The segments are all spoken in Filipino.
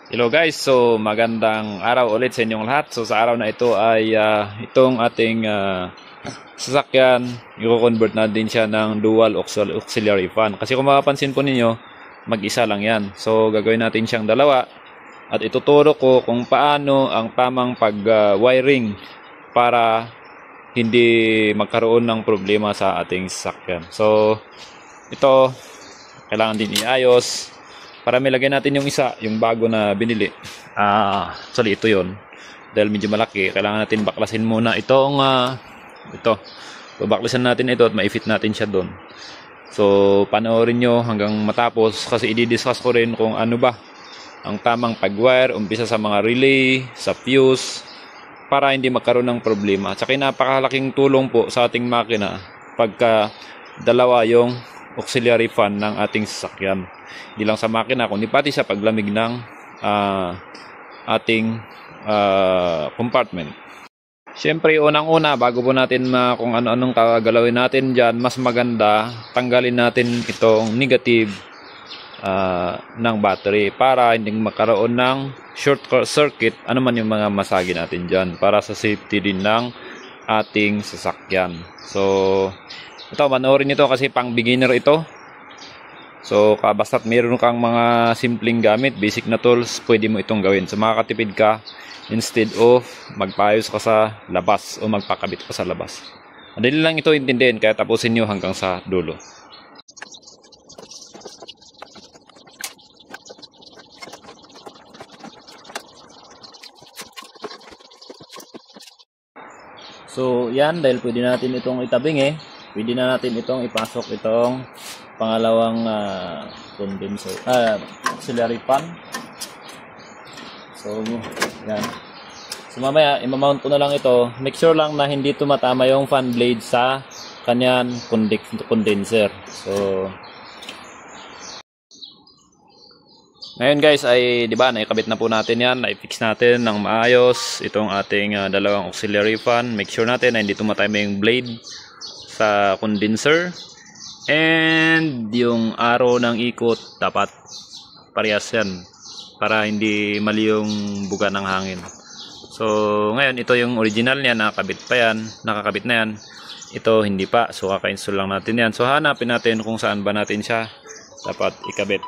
Hello guys, so magandang araw ulit sa inyong lahat. So sa araw na ito ay itong ating sasakyan, i-convert natin siya ng dual auxiliary fan. Kasi kung mapapansin po ninyo, mag-isa lang yan. So gagawin natin siyang dalawa at ituturo ko kung paano ang tamang pag-wiring para hindi magkaroon ng problema sa ating sasakyan. So ito, kailangan din iayos. Para may lagay natin yung isa, yung bago na binili. Actually ito yon. Dahil medyo malaki, kailangan natin baklasin muna itong ito. So baklasin natin ito at ma-fit natin siya doon. So panoorin nyo hanggang matapos kasi i-discuss ko rin kung ano ba ang tamang pag-wire, umpisa sa mga relay, sa fuse, para hindi magkaroon ng problema. At saka napakalaking tulong po sa ating makina pagka dalawa yung auxiliary fan ng ating sasakyan. Hindi lang sa makina, kundi pati sa paglamig ng ating compartment. Siyempre, unang-una, bago po natin kung ano-anong kagalawin natin dyan, mas maganda, tanggalin natin itong negative ng battery para hindi magkaroon ng short circuit, ano man yung mga masagi natin dyan, para sa safety din ng ating sasakyan. So, ito, manoorin nito kasi pang beginner ito. So, basta't meron kang mga simpleng gamit, basic na tools, pwede mo itong gawin. So, makakatipid ka instead of magpaayos ka sa labas o magpakabit ka sa labas. Madali lang ito intindihin, kaya tapusin nyo hanggang sa dulo. So, yan, dahil pwede natin itong itabing pwede na natin itong ipasok itong pangalawang condenser, auxiliary fan. So, yan. So, mamaya, imamount ko na lang ito. Make sure lang na hindi tumatama yung fan blade sa kanyan condenser. So, ngayon guys ay, di ba, naikabit na po natin yan. Na-fix natin ng maayos itong ating dalawang auxiliary fan. Make sure natin na hindi tumatama yung blade sa condenser. And yung arrow ng ikot dapat parehas yan para hindi mali yung buga ng hangin. So ngayon ito yung original niya, nakakabit na yan. Ito hindi pa, so kaka-install lang natin yan. So hanapin natin kung saan ba natin siya dapat ikabit.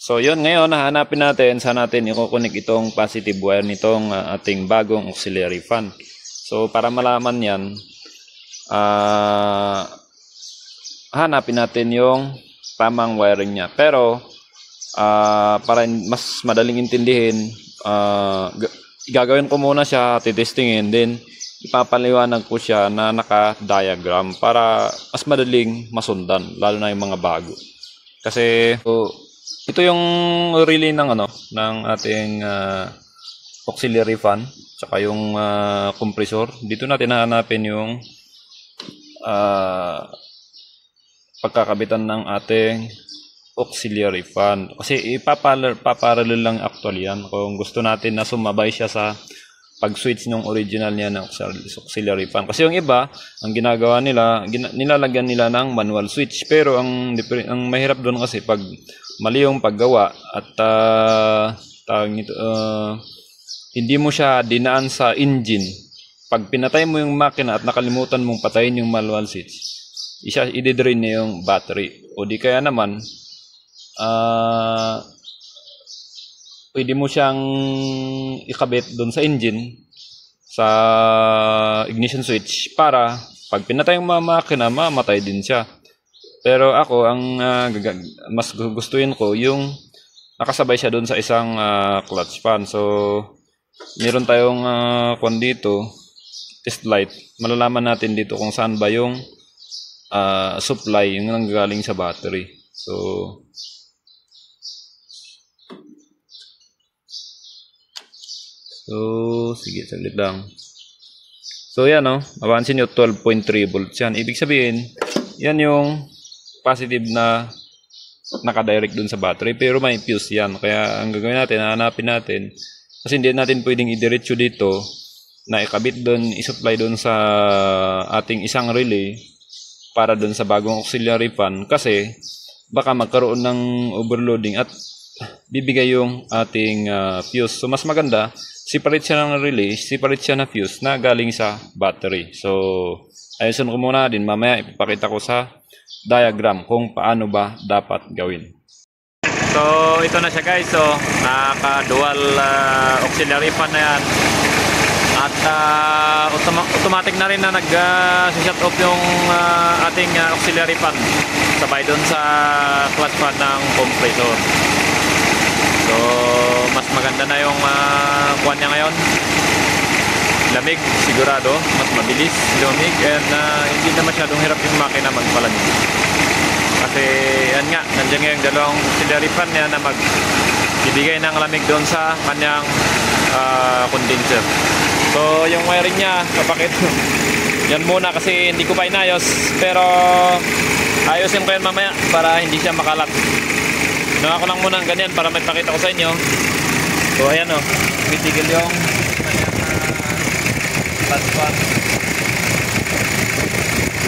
So yun, ngayon hanapin natin saan natin i-connect itong positive wire nitong ating bagong auxiliary fan. So para malaman yan, hanapin natin yung tamang wiring niya. Pero para mas madaling intindihin, gagawin ko muna siya, titestingin, then ipapaliwanag ko siya na naka-diagram para mas madaling masundan, lalo na yung mga bago. Kasi ito yung relay ng ng ating auxiliary fan, tsaka yung compressor. Dito natin hahanapin yung pagkakabitan ng ating auxiliary fan. Kasi ipaparallel lang actually yan. Kung gusto natin na sumabay siya sa pag-switch ng original niya ng auxiliary fan. Kasi yung iba, ang ginagawa nila, nilalagyan nila ng manual switch. Pero ang mahirap doon kasi pag mali yung paggawa at hindi mo siya dinaan sa engine. Pag pinatay mo yung makina at nakalimutan mong patayin yung manual switch, i-drain niya yung battery. O di kaya naman, pwede mo siyang ikabit doon sa engine, sa ignition switch, para pag pinatay yung makina, mamatay din siya. Pero ako, ang mas gustuin ko, yung nakasabay siya doon sa isang clutch pan. So, meron tayong kung dito, test light. Malalaman natin dito kung saan ba yung supply, yung nanggagaling sa battery. So sige, saglit lang. So yan mapansin nyo, 12.3 volts yan. Ibig sabihin, yan yung positive na nakadirect dun sa battery, pero may fuse yan. Kaya ang gagawin natin, hanapin natin, kasi hindi natin pwedeng idiretso dito na ikabit dun, isupply dun sa ating isang relay para dun sa bagong auxiliary fan, kasi baka magkaroon ng overloading at bibigay yung ating fuse. So mas maganda, separate siya ng relay, separate siya na fuse na galing sa battery. So ayusin ko muna din, mamaya ipapakita ko sa diagram kung paano ba dapat gawin. So ito na siya guys, so naka-dual auxiliary fan na yan. At automatic na rin na nag-shut off yung ating auxiliary fan sabay doon sa clutch fan ng compressor. So mas maganda na yung kuwan niya ngayon. Lamig sigurado, mas mabilis lumig, and hindi na masyadong hirap yung makina magpalamig. Kasi yan nga, nandiyan nga yung dalawang auxiliary fan niya na magbibigay ng lamig doon sa kanyang condenser. So yung wiring niya, kapakit yan muna kasi hindi ko pa inayos, pero ayusin ko yan mamaya para hindi siya makalat. Ginawa ko lang muna ng ganyan para may pakita ko sa inyo. So ayan o, titigil yung fan.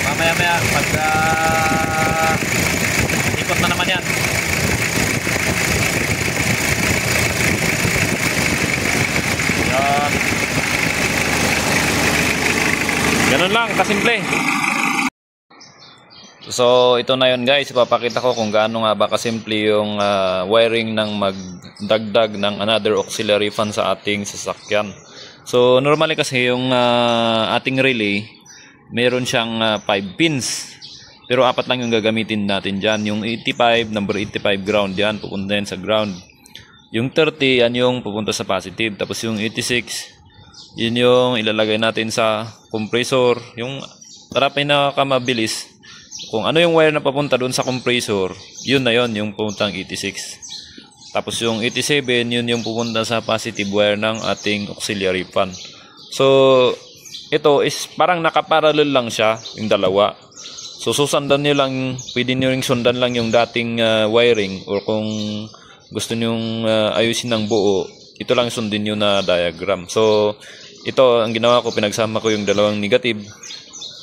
Mamaya pag ikot na naman yan. Yan. Ganun lang, kasimple. So ito na yun guys, ipapakita ko kung gaano nga ba kasimple yung wiring ng magdagdag ng another auxiliary fan sa ating sasakyan. So normally kasi yung ating relay, meron siyang 5 pins. Pero 4 lang yung gagamitin natin dyan. Yung 85, number 85 ground yan, pupunta yan sa ground. Yung 30, yan yung pupunta sa positive. Tapos yung 86, yun yung ilalagay natin sa compressor. Yung para pinakamabilis, kung ano yung wire na papunta doon sa compressor, yun na yun, yung pupuntang 86. Tapos yung 87, yun yung pupunta sa positive wire ng ating auxiliary fan. So ito is parang nakaparallel lang siya, yung dalawa. So susundan nyo lang, pwede nyo ring sundan lang yung dating wiring, or kung gusto nyo ayusin ng buo, ito lang sundin nyo na diagram. So ito, ang ginawa ko, pinagsama ko yung dalawang negative,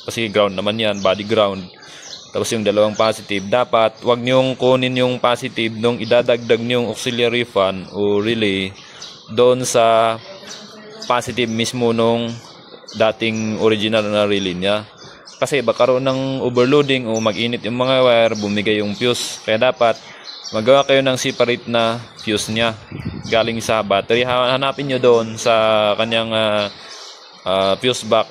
kasi ground naman yan, body ground. Tapos yung dalawang positive, dapat wag nyong kunin yung positive nung idadagdag nyong auxiliary fan o relay doon sa positive mismo nung dating original na relay niya. Kasi baka karoon ng overloading o mag-init yung mga wire, bumigay yung fuse. Kaya dapat magawa kayo ng separate na fuse niya galing sa battery. Hanapin nyo doon sa kanyang fuse box,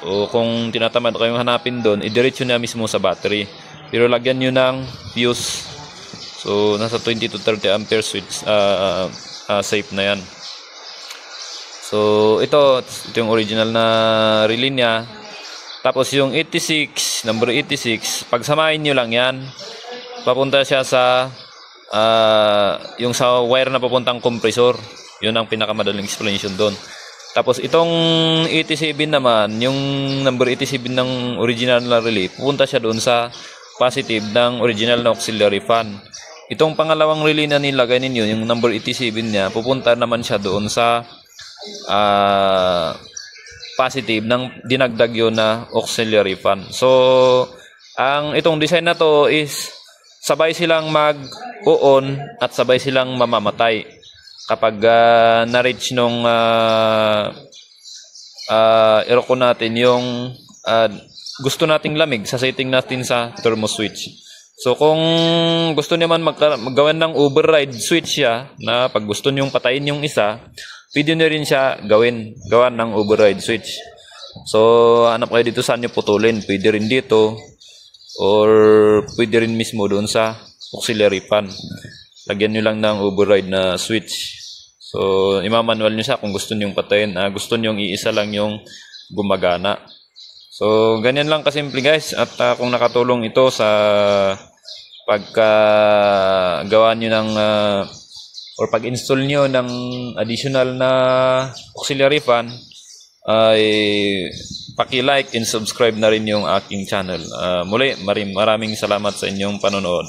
o kung tinatamad kayong hanapin doon, idiretso na mismo sa battery. Pero lagyan nyo ng fuse. So nasa 20 to 30 ampere switch, safe na yan. So ito yung original na relay niya. Tapos yung 86, number 86, pagsamahin nyo lang yan, papunta siya sa yung sa wire na papuntang compressor. Yun ang pinakamadaling explanation doon. Tapos itong 87 naman, yung number 87 ng original na relay, pupunta siya doon sa positive ng original na auxiliary fan. Itong pangalawang relay na nilagay ninyo, yung number 87 niya, pupunta naman siya doon sa positive ng dinagdag yun na auxiliary fan. So itong design na to is sabay silang mag-on at sabay silang mamamatay kapag na-reach nung i-rock natin yung gusto nating lamig sa setting natin sa thermo switch. So kung gusto niyo man maggawan ng override switch siya, na pag gusto niyo patayin yung isa, pwede nyo rin siya gawan ng override switch. So hanap kayo dito saan nyo putulin, pwede rin dito, or pwede rin mismo doon sa auxiliary fan. Lagyan nyo lang ng override na switch. So imamanual nyo siya kung gusto nyo patayin, gusto nyo iisa lang yung gumagana. So ganyan lang kasimple guys. At kung nakatulong ito sa paggawa nyo ng or pag-install nyo ng additional na auxiliary fan, ay paki-like and subscribe na rin yung aking channel. Muli, maraming salamat sa inyong panonood.